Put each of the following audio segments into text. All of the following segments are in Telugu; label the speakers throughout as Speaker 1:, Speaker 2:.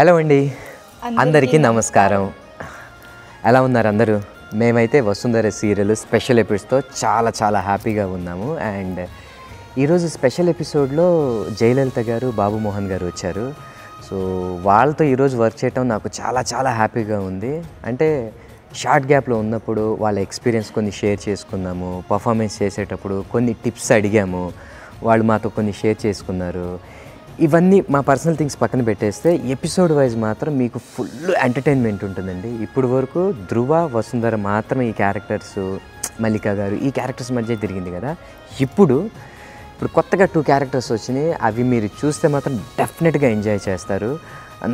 Speaker 1: హలో అండి, అందరికీ నమస్కారం. ఎలా ఉన్నారు అందరూ? మేమైతే వసుంధర సీరియల్ స్పెషల్ ఎపిసోడ్తో చాలా హ్యాపీగా ఉన్నాము. అండ్ ఈరోజు స్పెషల్ ఎపిసోడ్లో జయలలిత గారు, బాబు మోహన్ గారు వచ్చారు. సో వాళ్ళతో ఈరోజు వర్క్ చేయటం నాకు చాలా హ్యాపీగా ఉంది. అంటే షార్ట్ గ్యాప్లో ఉన్నప్పుడు వాళ్ళ ఎక్స్పీరియన్స్ కొన్ని షేర్ చేసుకున్నాము. పర్ఫార్మెన్స్ చేసేటప్పుడు కొన్ని టిప్స్ అడిగాము, వాళ్ళు మాతో కొన్ని షేర్ చేసుకున్నారు. ఇవన్నీ మా పర్సనల్ థింగ్స్ పక్కన పెట్టేస్తే ఎపిసోడ్ వైజ్ మాత్రం మీకు ఫుల్ ఎంటర్టైన్మెంట్ ఉంటుందండి. ఇప్పుడు వరకు ధ్రువ, వసుంధర మాత్రమే ఈ క్యారెక్టర్స్, మల్లిక గారు ఈ క్యారెక్టర్స్ మధ్య తిరిగింది కదా. ఇప్పుడు కొత్తగా 2 క్యారెక్టర్స్ వచ్చినాయి. అవి మీరు చూస్తే మాత్రం డెఫినెట్గా ఎంజాయ్ చేస్తారు.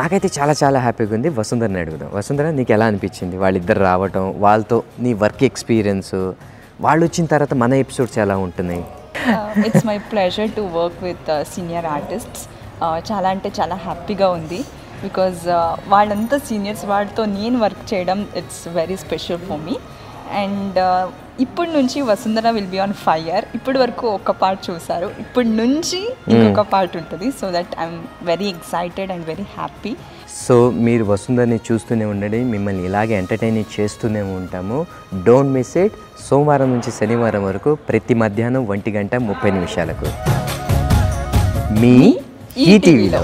Speaker 1: నాకైతే చాలా హ్యాపీగా ఉంది. వసుంధరని అడుగుదాం. వసుంధర, నీకు ఎలా అనిపించింది వాళ్ళిద్దరు రావటం, వాళ్ళతో నీ వర్క్ ఎక్స్పీరియన్స్, వాళ్ళు వచ్చిన తర్వాత మన ఎపిసోడ్స్ ఎలా ఉంటున్నాయి?
Speaker 2: It's my pleasure to work with senior artists. చాలా హ్యాపీగా ఉంది. బికాజ్ వాళ్ళంతా సీనియర్స్, వాళ్ళతో నేను వర్క్ చేయడం it's very special for me. And ఇప్పటి నుంచి Vasundhara will be on fire. ఇప్పటి వరకు ఒక పార్ట్ చూసారు, ఇప్పటి నుంచి ఇంకొక పార్ట్ ఉంటుంది. So that I'm very excited and very happy.
Speaker 1: So మీరు వసుంధరని చూస్తూనే ఉండండి, మిమ్మల్ని ఇలాగే ఎంటర్టైన్ చేస్తూనే ఉంటాము. Don't miss it. సోమవారం నుంచి శనివారం వరకు ప్రతి మధ్యాహ్నం 1:30 30 నిమిషాలకు మీ ఈటీవీలో.